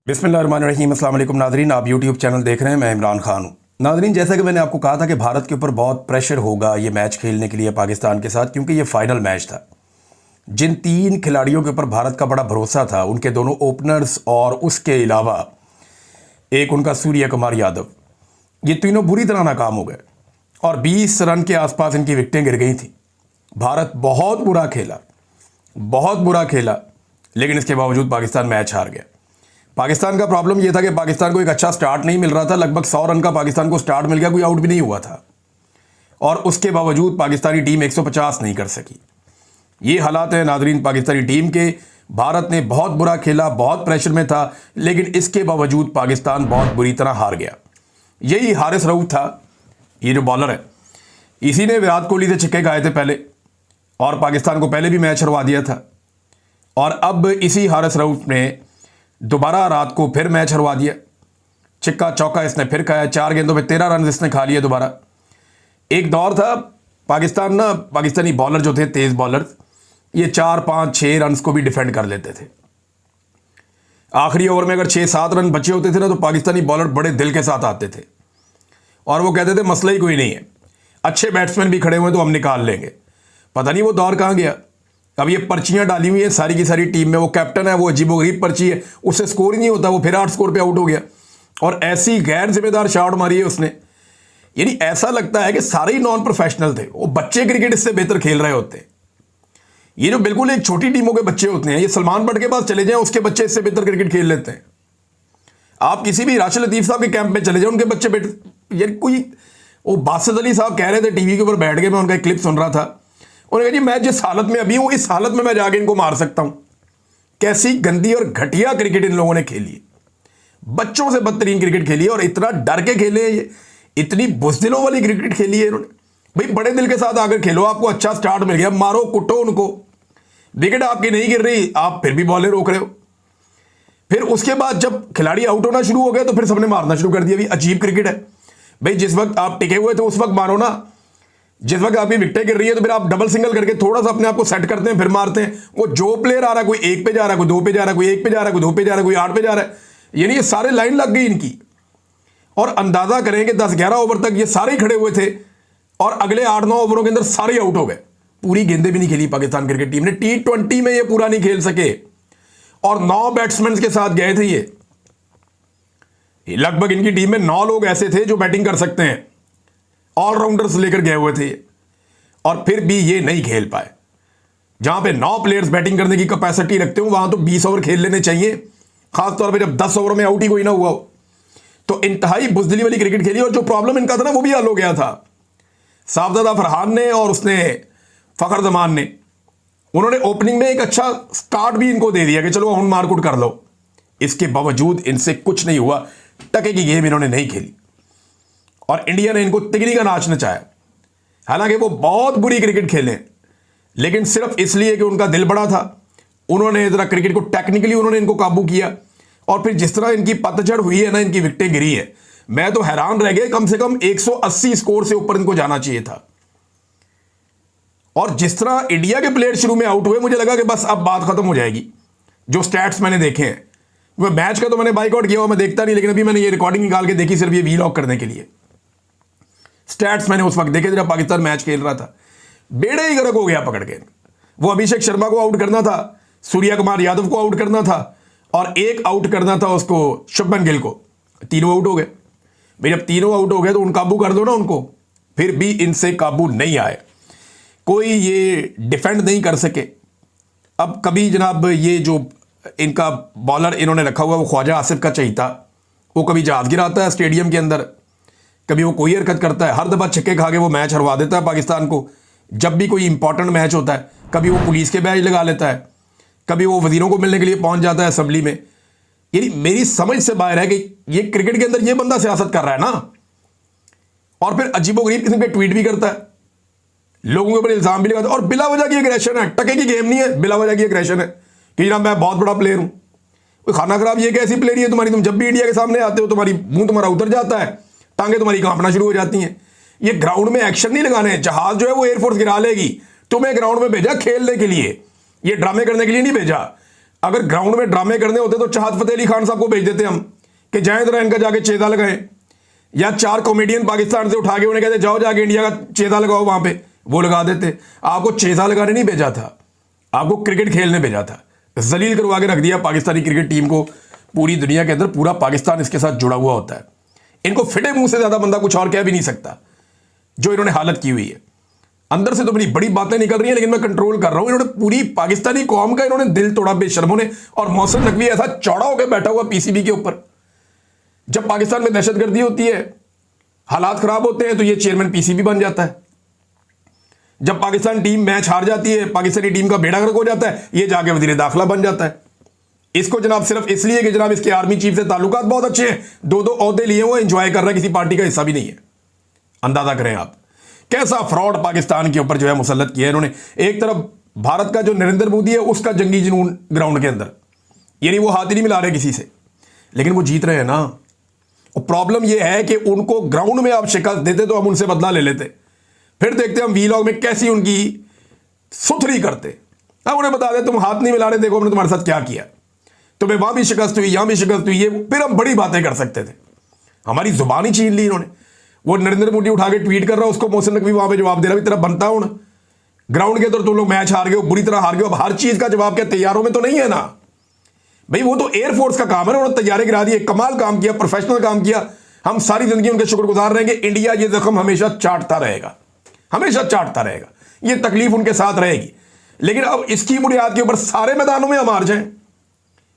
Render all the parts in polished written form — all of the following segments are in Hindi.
बिस्मिल्लाहिर्रहमानिर्रहीम। अस्सलाम वालेकुम नाज़रीन, आप यूट्यूब चैनल देख रहे हैं। मैं इमरान खान हूँ। नाज़रीन, जैसा कि मैंने आपको कहा था कि भारत के ऊपर बहुत प्रेशर होगा ये मैच खेलने के लिए पाकिस्तान के साथ, क्योंकि ये फाइनल मैच था। जिन तीन खिलाड़ियों के ऊपर भारत का बड़ा भरोसा था, उनके दोनों ओपनर्स और उसके अलावा एक उनका सूर्य कुमार यादव, ये तीनों बुरी तरह नाकाम हो गए और 20 रन के आसपास इनकी विकेटें गिर गई थी। भारत बहुत बुरा खेला, लेकिन इसके बावजूद पाकिस्तान मैच हार गया। पाकिस्तान का प्रॉब्लम यह था कि पाकिस्तान को एक अच्छा स्टार्ट नहीं मिल रहा था। लगभग 100 रन का पाकिस्तान को स्टार्ट मिल गया, कोई आउट भी नहीं हुआ था, और उसके बावजूद पाकिस्तानी टीम 150 नहीं कर सकी। ये हालात हैं नाजरीन पाकिस्तानी टीम के। भारत ने बहुत बुरा खेला, बहुत प्रेशर में था, लेकिन इसके बावजूद पाकिस्तान बहुत बुरी तरह हार गया। यही हारिस रऊफ था, ये जो बॉलर है, इसी ने विराट कोहली से छक्के खाए थे पहले, और पाकिस्तान को पहले भी मैच हरवा दिया था। और अब इसी हारिस रऊफ ने दोबारा रात को फिर मैच हरवा दिया। छिक्का चौका इसने फिर खाया, 4 गेंदों पे 13 रन इसने खा लिए दोबारा। एक दौर था पाकिस्तानी बॉलर जो थे, तेज बॉलर, ये 4, 5, 6 रन को भी डिफेंड कर लेते थे। आखिरी ओवर में अगर 6-7 रन बचे होते थे ना, तो पाकिस्तानी बॉलर बड़े दिल के साथ आते थे और वो कहते थे मसला ही कोई नहीं है, अच्छे बैट्समैन भी खड़े हुए तो हम निकाल लेंगे। पता नहीं वो दौर कहाँ गया। अब ये पर्चियां डाली हुई है सारी की सारी टीम में, वो कैप्टन है, वो अजीबोगरीब पर्ची है, उससे स्कोर ही नहीं होता, वो फिर 8 स्कोर पे आउट हो गया और ऐसी गैर जिम्मेदार शॉट मारी है उसने। यानी ऐसा लगता है कि सारे ही नॉन प्रोफेशनल थे, वो बच्चे क्रिकेट इससे बेहतर खेल रहे होते हैं। ये जो बिल्कुल एक छोटी टीमों के बच्चे होते हैं, ये सलमान बट के पास चले जाएं, उसके बच्चे इससे बेहतर क्रिकेट खेल लेते हैं। आप किसी भी राशिद लतीफ साहब के कैंप में चले जाए, उनके बच्चे बेहतर। यानी कोई वो बासित अली साहब कह रहे थे टीवी के ऊपर बैठ के, मैं उनका एक क्लिप सुन रहा था, उन्होंने कहा जी मैं जिस हालत में अभी हूं, इस हालत में मैं जाके इनको मार सकता हूं। कैसी गंदी और घटिया क्रिकेट इन लोगों ने खेली, बच्चों से बदतरीन क्रिकेट खेली है, और इतना डर के खेले, ये इतनी बुज़दिलों वाली क्रिकेट खेली है इन्होंने। भाई बड़े दिल के साथ आकर खेलो, आपको अच्छा स्टार्ट मिल गया, मारो कुटो उनको, विकेट आपकी नहीं गिर रही, आप फिर भी बॉलें रोक रहे हो। फिर उसके बाद जब खिलाड़ी आउट होना शुरू हो गया, तो फिर सबने मारना शुरू कर दिया। भाई अजीब क्रिकेट है भाई, जिस वक्त आप टिके हुए थे उस वक्त मारो ना, जिस वक्त आपकी विकेटें गिर रही है तो फिर आप डबल सिंगल करके थोड़ा सा अपने आप को सेट करते हैं, फिर मारते हैं। वो जो प्लेयर आ रहा है, कोई 1 पे जा रहा है, कोई 2 पे जा रहा है, कोई 1 पे जा रहा है, कोई 2 पे जा रहा है, कोई 8 पे जा रहा है, यानी ये सारे लाइन लग गई इनकी। और अंदाजा करें कि 10-11 ओवर तक ये सारे ही खड़े हुए थे और अगले 8-9 ओवरों के अंदर सारे आउट हो गए। पूरी गेंदें भी नहीं खेली पाकिस्तान क्रिकेट टीम ने। T20 में ये पूरा नहीं खेल सके और 9 बैट्समैन के साथ गए थे ये। लगभग इनकी टीम में 9 लोग ऐसे थे जो बैटिंग कर सकते हैं, ऑलराउंडर्स लेकर गए हुए थे, और फिर भी ये नहीं खेल पाए। जहां पे 9 प्लेयर्स बैटिंग करने की कैपेसिटी रखते हो, वहां तो 20 ओवर खेल लेने चाहिए, खासतौर पे जब 10 ओवर में आउट ही कोई ना हुआ हो। तो इंतहाई बुजदिली वाली क्रिकेट खेली, और जो प्रॉब्लम इनका था ना, वो भी हल हो गया था। साहबजादा फरहान ने और उसने फखर जमान ने, उन्होंने ओपनिंग में एक अच्छा स्टार्ट भी इनको दे दिया कि चलो हम मारकुट कर लो। इसके बावजूद इनसे कुछ नहीं हुआ, टके की गेम इन्होंने नहीं खेली और इंडिया ने इनको तिगड़ी का नाच नचाया। हालांकि वो बहुत बुरी क्रिकेट खेले, लेकिन सिर्फ इसलिए कि उनका दिल बड़ा था, उन्होंने जरा क्रिकेट को टेक्निकली उन्होंने इनको काबू किया। और फिर जिस तरह इनकी पतझड़ हुई है ना, इनकी विकेटें गिरी है, मैं तो हैरान रह गया। कम से कम 180 स्कोर से ऊपर इनको जाना चाहिए था। और जिस तरह इंडिया के प्लेयर शुरू में आउट हुए, मुझे लगा कि बस अब बात खत्म हो जाएगी। जो स्टैट्स मैंने देखे हैं, वो मैच का तो मैंने बाइकआउट किया हुआ, मैं देखता नहीं, लेकिन अभी मैंने ये रिकॉर्डिंग निकाल के देखी सिर्फ ये वीलॉग करने के लिए। स्टैट्स मैंने उस वक्त देखे जब पाकिस्तान मैच खेल रहा था, बेड़े ही गर्क हो गया पकड़ के। वो अभिषेक शर्मा को आउट करना था, सूर्य कुमार यादव को आउट करना था, और एक आउट करना था उसको शुभमन गिल को। तीनों आउट हो गए। भाई जब तीनों आउट हो गए तो उन काबू कर दो ना उनको, फिर भी इनसे काबू नहीं आए, कोई ये डिफेंड नहीं कर सके। अब कभी जनाब ये जो इनका बॉलर इन्होंने रखा हुआ, वो ख्वाजा आसिफ का चहीता, वो कभी जहाज गिराता है स्टेडियम के अंदर, कभी वो कोई हरकत करता है, हर दफा छक्के खा के वो मैच हरवा देता है पाकिस्तान को। जब भी कोई इंपॉर्टेंट मैच होता है, कभी वो पुलिस के बैज लगा लेता है, कभी वो वजीरों को मिलने के लिए पहुंच जाता है असेंबली में। यानी मेरी समझ से बाहर है कि ये क्रिकेट के अंदर ये बंदा सियासत कर रहा है ना, और फिर अजीबोगरीब किस्म के ट्वीट भी करता है, लोगों के ऊपर इल्जाम भी लगाता है, और बिला वजह की एग्रेशन है। टके की गेम नहीं है, बिला वजह की एग्रेशन है कि जनाब मैं बहुत बड़ा प्लेयर हूं। कोई खाना खराब ये कैसी प्लेयर है तुम्हारी, तुम जब भी इंडिया के सामने आते हो तुम्हारी मुंह तुम्हारा उतर जाता है, टांगे तुम्हारी कांपना शुरू हो जाती हैं। ये ग्राउंड में एक्शन नहीं लगाने, जहाज जो है वो एयरफोर्स गिरा लेगी, तुम्हें ग्राउंड में भेजा खेलने के लिए, ये ड्रामे करने के लिए नहीं भेजा। अगर ग्राउंड में ड्रामे करने होते तो चाहत फतेह अली खान साहब को भेज देते हम कि जाए जरा इनका जाके चेता लगाएं, या 4 कॉमेडियन पाकिस्तान से उठा के उन्हें कहते जाओ जाके इंडिया का चेता लगाओ, वहां पे वो लगा देते। आपको चेता लगाने नहीं भेजा था, आपको क्रिकेट खेलने भेजा था। जलील करवा के रख दिया पाकिस्तानी क्रिकेट टीम को पूरी दुनिया के अंदर। पूरा पाकिस्तान इसके साथ जुड़ा हुआ होता है। इनको फिटे मुंह से ज्यादा बंदा कुछ और कह भी नहीं सकता जो इन्होंने हालत की हुई है। अंदर से तो बड़ी बड़ी बातें निकल रही हैं, लेकिन मैं कंट्रोल कर रहा हूं। इन्होंने पूरी पाकिस्तानी कौम का इन्होंने दिल तोड़ा बेशर्मों ने। और मोहसिन नकवी ऐसा चौड़ा होकर बैठा हुआ पीसीबी के ऊपर। जब पाकिस्तान में दहशतगर्दी होती है, हालात खराब होते हैं, तो ये चेयरमैन पीसीबी बन जाता है। जब पाकिस्तान टीम मैच हार जाती है, पाकिस्तानी टीम का बेड़ा गर्क हो जाता है, ये जाके वजीर दाखिला बन जाता है। इसको जनाब सिर्फ इसलिए कि जनाब इसके आर्मी चीफ से ताल्लुकात बहुत अच्छे हैं, 2-2 ओहदे लिए हुए, एंजॉय कर रहा है, किसी पार्टी का हिस्सा भी नहीं है। अंदाजा करें आप कैसा फ्रॉड पाकिस्तान के ऊपर जो है मुसल्लत किया है इन्होंने। एक तरफ भारत का जो नरेंद्र मोदी है उसका जंगी जुनून ग्राउंड के अंदर, यानी वो हाथ ही नहीं मिला रहे किसी से, लेकिन वो जीत रहे हैं ना। और प्रॉब्लम ये है कि उनको ग्राउंड में आप शिकस्त देते तो हम उनसे बदला ले लेते, फिर देखते हम वीलॉग में कैसी उनकी सुथरी करते। हम उन्हें बता दें तुम हाथ नहीं मिला रहे, देखो हमने तुम्हारे साथ क्या किया, तुम्हें वहां भी शिकस्त हुई, यहां भी शिकस्त हुई, ये फिर हम बड़ी बातें कर सकते थे। हमारी जुबान ही छीन ली इन्होंने। वो नरेंद्र मोदी उठा के ट्वीट कर रहा है, उसको मोहसिन नकवी वहां पे जवाब दे रहा है, तेरा बनता हूं ग्राउंड के अंदर तुम लोग मैच हार गए हो, बुरी तरह हार गए हो, अब हर चीज का जवाब क्या तैयारों में तो नहीं है ना भाई। वो तो एयरफोर्स का काम है, उन्होंने तैयारी गिरा दी, कमाल काम किया, प्रोफेशनल काम किया। हम सारी जिंदगी उनके शुक्रगुजार रहेंगे। इंडिया ये जख्म हमेशा चाटता रहेगा, हमेशा चाटता रहेगा, ये तकलीफ उनके साथ रहेगी। लेकिन अब इसकी बुनियाद के ऊपर सारे मैदानों में हम हार जाएं,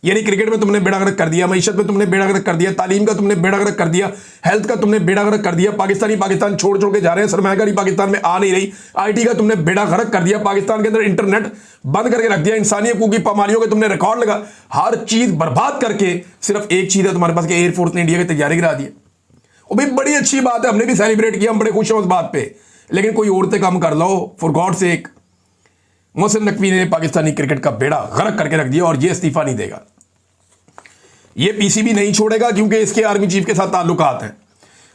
यानी क्रिकेट में तुमने बेड़ा गर्क कर दिया, मईशत में तुमने बेड़ा गर्क कर दिया, तालीम का तुमने बेड़ा गर्क कर दिया, हेल्थ का तुमने बेड़ा गर्क कर दिया, पाकिस्तान छोड़ छोड़ के जा रहे हैं, सरमायाकारी पाकिस्तान में आ नहीं रही, आईटी का तुमने बेड़ा गर्क कर दिया, पाकिस्तान के अंदर इंटरनेट बंद करके रख दिया, इंसानी हकूक की पामालियों के तुमने रिकॉर्ड लगा, हर चीज बर्बाद करके सिर्फ एक चीज है तुम्हारे पास कि एयरफोर्स ने इंडिया की तैयारी गिरा दी। वो भी बड़ी अच्छी बात है, हमने भी सेलिब्रेट किया, हम बड़े खुश हैं उस बात पे, लेकिन कोई औरतें काम कर लो for God sake. Mohsin Naqvi ने पाकिस्तानी क्रिकेट का बेड़ा गर्क करके रख दिया और ये इस्तीफा नहीं देगा, ये पीसीबी नहीं छोड़ेगा, क्योंकि इसके आर्मी चीफ के साथ ताल्लुकात हैं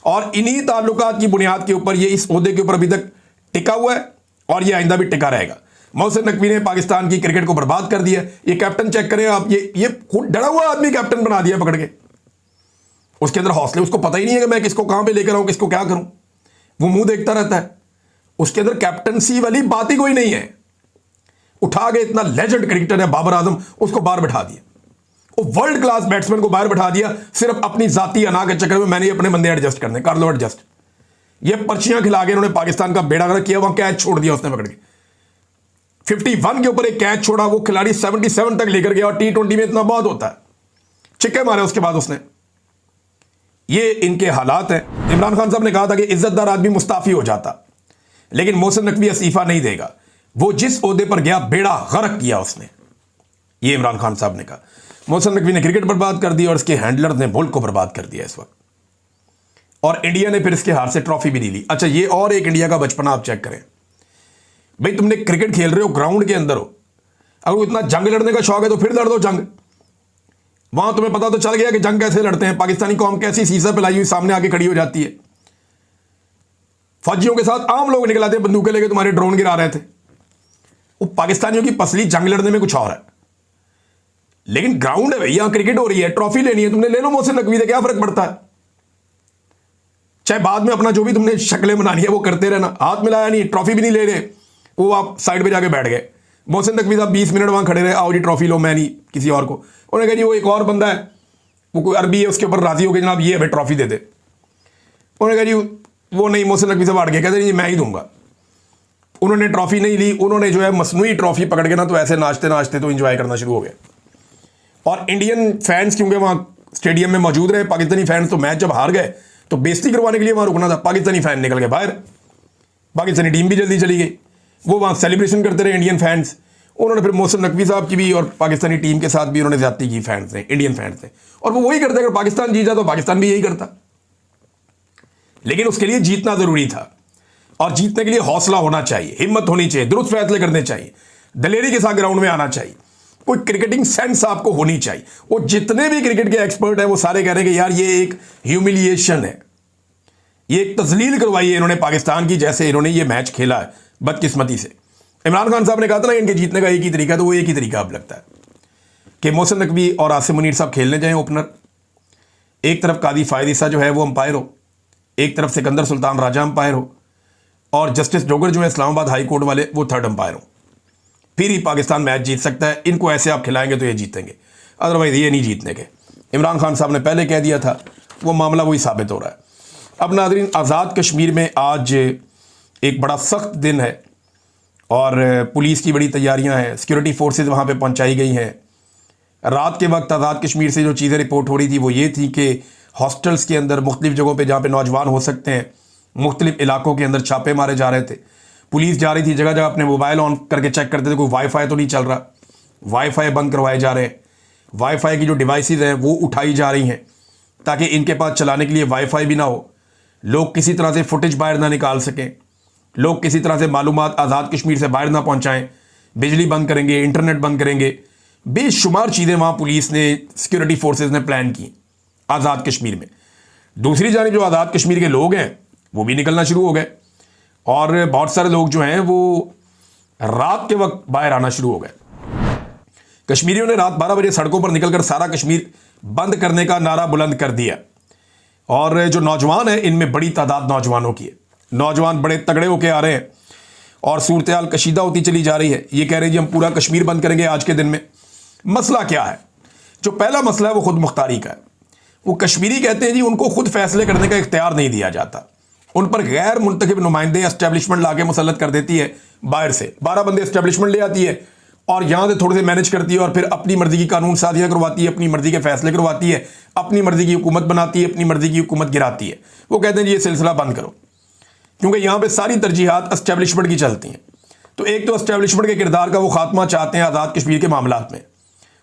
और इन्हीं ताल्लुकात की बुनियाद के ऊपर ये इस ओहदे के ऊपर अभी तक टिका हुआ है और ये आइंदा भी टिका रहेगा। मोहसिन नकवी ने पाकिस्तान की क्रिकेट को बर्बाद कर दिया। ये कैप्टन चेक करें आप, ये खुद डरा हुआ आदमी कैप्टन बना दिया पकड़ के। उसके अंदर हौसले, उसको पता ही नहीं है कि मैं किसको कहां पे लेकर आऊं, किसको क्या करूं, वो मुंह देखता रहता है। उसके अंदर कैप्टनसी वाली बात ही कोई नहीं है। उठा के इतना लेजेंड क्रिकेटर है बाबर आजम, उसको बाहर बैठा दिया, वो वर्ल्ड क्लास बैट्समैन को बाहर बैठा दिया, सिर्फ अपनी जाती अना के चक्कर में मैंने अपने बंदे एडजस्ट करने, कर लो एडजस्ट। ये पर्चियां खिला के उन्होंने पाकिस्तान का बेड़ा गर्क किया। वहां कैच छोड़ दिया उसने पकड़ के, 51 के ऊपर एक कैच छोड़ा, वो खिलाड़ी 77 तक लेकर गया। और T20 में इतना बहुत होता है, छिक्के मारे उसके बाद उसने। ये इनके हालात हैं। इमरान खान साहब ने कहा था कि इज्जतदार आदमी मुस्ताफी हो जाता, लेकिन मोहसिन नकवी इस्तीफा नहीं देगा। वो जिस ओहदे पर गया बेड़ा गर्क किया उसने, ये इमरान खान साहब ने कहा। मोहसिन नकवी ने क्रिकेट बर्बाद कर दी और इसके हैंडलर ने मुल्क को बर्बाद कर दिया इस वक्त। और इंडिया ने फिर इसके हार से ट्रॉफी भी नहीं ली। अच्छा, ये और एक इंडिया का बचपना आप चेक करें भाई। तुमने क्रिकेट खेल रहे हो, ग्राउंड के अंदर हो, अगर इतना जंग लड़ने का शौक है तो फिर लड़ दो जंग। वहां तुम्हें पता तो चल गया कि जंग कैसे लड़ते हैं, पाकिस्तानी कौम कैसी सीसा पिलाई हुई सामने आके खड़ी हो जाती है। फौजियों के साथ आम लोग निकल आते हैं, बंदूकें लेके तुम्हारे ड्रोन गिरा रहे थे। वो पाकिस्तानियों की पसली जंग लड़ने में कुछ और है, लेकिन ग्राउंड है भैया, क्रिकेट हो रही है, ट्रॉफी लेनी है, तुमने ले लो मोहसिन नकवी से, क्या फर्क पड़ता है। चाहे बाद में अपना जो भी तुमने शक्लें बनानी है वो करते रहना, हाथ मिलाया नहीं, ट्रॉफी भी नहीं ले रहे, वो आप साइड पे जाके बैठ गए। मोहसिन नकवी साहब 20 मिनट वहां खड़े रहे, आओ जी ट्रॉफी लो, मैं नहीं किसी और को। उन्होंने कहा जी वो एक और बंदा है, वो कोई अरबी है, उसके ऊपर राजी हो गए, जनाब ये हमें ट्रॉफी दे दे। उन्होंने कहा जी वो नहीं, मोहसिन नकवी साहब हट गए, कहते नहीं मैं ही दूंगा। उन्होंने ट्रॉफी नहीं ली, उन्होंने जो है मसनूई ट्रॉफी पकड़ के ना तो ऐसे नाचते नाचते तो इंजॉय करना शुरू हो गए। और इंडियन फैंस क्योंकि वहां स्टेडियम में मौजूद रहे, पाकिस्तानी फैंस तो मैच जब हार गए तो बेइज्जती करवाने के लिए वहां रुकना था, पाकिस्तानी फैन निकल गए बाहर, पाकिस्तानी टीम भी जल्दी चली गई, वो वहां सेलिब्रेशन करते रहे इंडियन फैंस। उन्होंने फिर मोहसिन नकवी साहब की भी और पाकिस्तानी टीम के साथ भी उन्होंने ज्यादती की फैंस ने, इंडियन फैंस ने। और वो वही करते, अगर पाकिस्तान जीत जाता तो पाकिस्तान भी यही करता, लेकिन उसके लिए जीतना जरूरी था। और जीतने के लिए हौसला होना चाहिए, हिम्मत होनी चाहिए, दुरुस्त फैसले करने चाहिए, दलेरी के साथ ग्राउंड में आना चाहिए, कोई क्रिकेटिंग सेंस आपको होनी चाहिए। वो जितने भी क्रिकेट के एक्सपर्ट हैं वो सारे कह रहे हैं कि यार ये एक ह्यूमिलिएशन है, ये एक तजलील करवाई है इन्होंने पाकिस्तान की, जैसे इन्होंने ये मैच खेला है बदकिस्मती से। इमरान खान साहब ने कहा था ना इनके जीतने का एक ही तरीका, तो वो एक ही तरीका अब लगता है। कि मोहसिन नकवी और आसिम मुनीर साहब खेलने जाएं ओपनर, एक तरफ कादी फायद ईसा जो है वो अंपायर हो, एक तरफ सिकंदर सुल्तान राजा अंपायर हो, और जस्टिस डोगर जो है इस्लामाबाद हाई कोर्ट वाले वो थर्ड अंपायर हो। फिर ही पाकिस्तान मैच जीत सकता है। इनको ऐसे आप खिलाएंगे तो ये जीतेंगे, अदरवाइज ये नहीं जीतने के। इमरान खान साहब ने पहले कह दिया था, वो मामला वही साबित हो रहा है। अब नाज़रीन, आज़ाद कश्मीर में आज एक बड़ा सख्त दिन है और पुलिस की बड़ी तैयारियां हैं, सिक्योरिटी फोर्सेज वहाँ पे पहुँचाई गई हैं। रात के वक्त आज़ाद कश्मीर से जो चीज़ें रिपोर्ट हो रही थी वो ये थी कि हॉस्टल्स के अंदर मुख्तलिफ जगहों पे जहाँ पे नौजवान हो सकते हैं, मुख्तलिफ इलाकों के अंदर छापे मारे जा रहे थे। पुलिस जा रही थी, जगह जगह अपने मोबाइल ऑन करके चेक करते थे कोई वाईफाई तो नहीं चल रहा, वाईफाई बंद करवाए जा रहे हैं, वाईफाई की जो डिवाइसेज हैं वो उठाई जा रही हैं ताकि इनके पास चलाने के लिए वाईफाई भी ना हो, लोग किसी तरह से फुटेज बाहर ना निकाल सकें, लोग किसी तरह से मालूमात आज़ाद कश्मीर से बाहर ना पहुंचाएं, बिजली बंद करेंगे, इंटरनेट बंद करेंगे। बेशुमार चीज़ें वहाँ पुलिस ने, सिक्योरिटी फोर्सेज ने प्लान की आज़ाद कश्मीर में। दूसरी जानिब जो आज़ाद कश्मीर के लोग हैं वो भी निकलना शुरू हो गए और बहुत सारे लोग जो हैं वो रात के वक्त बाहर आना शुरू हो गए। कश्मीरियों ने रात 12 बजे सड़कों पर निकलकर सारा कश्मीर बंद करने का नारा बुलंद कर दिया और जो नौजवान हैं इनमें बड़ी तादाद नौजवानों की है। नौजवान बड़े तगड़े होके आ रहे हैं और सूरत हाल कशीदा होती चली जा रही है। ये कह रहे हैं जी हम पूरा कश्मीर बंद करेंगे आज के दिन में। मसला क्या है? जो पहला मसला है वो खुद मुख्तारी का है। वो कश्मीरी कहते हैं जी उनको खुद फैसले करने का इख्तियार नहीं दिया जाता, उन पर गैर मुंतखब नुमाइंदे एस्टेब्लिशमेंट लाके मुसल्लत कर देती है बाहर से। 12 बंदे एस्टेब्लिशमेंट ले आती है और यहां से थोड़े से मैनेज करती है और फिर अपनी मर्जी की कानून साजियां करवाती है, अपनी मर्जी के फैसले करवाती है, अपनी मर्जी की हुकूमत बनाती है, अपनी मर्जी की हुकूमत गिराती है। वो कहते हैं जी ये सिलसिला बंद करो, क्योंकि यहां पे सारी तरजीहात एस्टेब्लिशमेंट की चलती हैं। तो एक तो एस्टेब्लिशमेंट के किरदार का वो खात्मा चाहते हैं आज़ाद कश्मीर के मामलात में,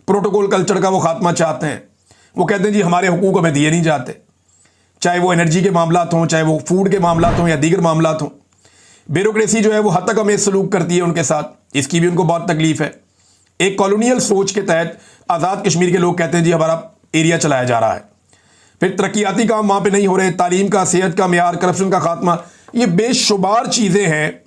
प्रोटोकॉल कल्चर का वो खात्मा चाहते हैं। वो कहते हैं जी हमारे हुकूक हमें दिए नहीं जाते, चाहे वो एनर्जी के मामलात हों, चाहे वो फूड के मामलात हों या दीगर मामलात हों। ब्यूरोक्रेसी जो है वो हद तक हमें सलूक करती है उनके साथ, इसकी भी उनको बहुत तकलीफ है। एक कॉलोनियल सोच के तहत आज़ाद कश्मीर के लोग कहते हैं जी हमारा एरिया चलाया जा रहा है। फिर तरक्याती काम वहाँ पे नहीं हो रहे, तालीम का, सेहत का मेयार, करप्शन का खात्मा, ये बेशुमार चीज़ें हैं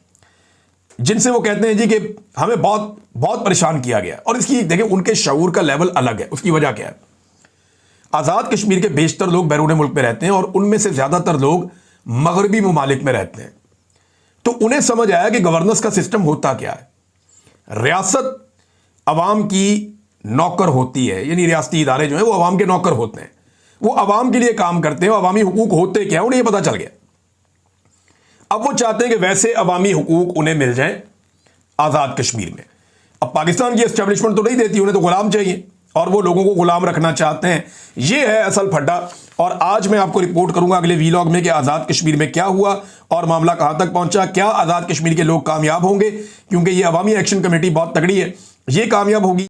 जिनसे वो कहते हैं जी कि हमें बहुत बहुत परेशान किया गया। और इसकी देखें उनके शऊर का लेवल अलग है। उसकी वजह क्या है? आज़ाद कश्मीर के बेशतर लोग बैरून मुल्क में रहते हैं और उनमें से ज़्यादातर लोग मगरबी ममालिक में रहते हैं। तो उन्हें समझ आया कि गवर्नेंस का सिस्टम होता क्या है। रियासत अवाम की नौकर होती है, यानी रियासती इदारे जो है वो अवाम के नौकर होते हैं, वो अवाम के लिए काम करते हैं। अवामी हुकूक होते क्या है उन्हें ये पता चल गया। अब वो चाहते हैं कि वैसे अवामी हुकूक उन्हें मिल जाए आज़ाद कश्मीर में। अब पाकिस्तान की एस्टेब्लिशमेंट तो नहीं देती, उन्हें तो गुलाम चाहिए और वो लोगों को गुलाम रखना चाहते हैं। ये है असल फड्डा। और आज मैं आपको रिपोर्ट करूंगा अगले वीलॉग में कि आज़ाद कश्मीर में क्या हुआ और मामला कहां तक पहुंचा। क्या आज़ाद कश्मीर के लोग कामयाब होंगे? क्योंकि ये अवामी एक्शन कमेटी बहुत तगड़ी है, ये कामयाब होगी।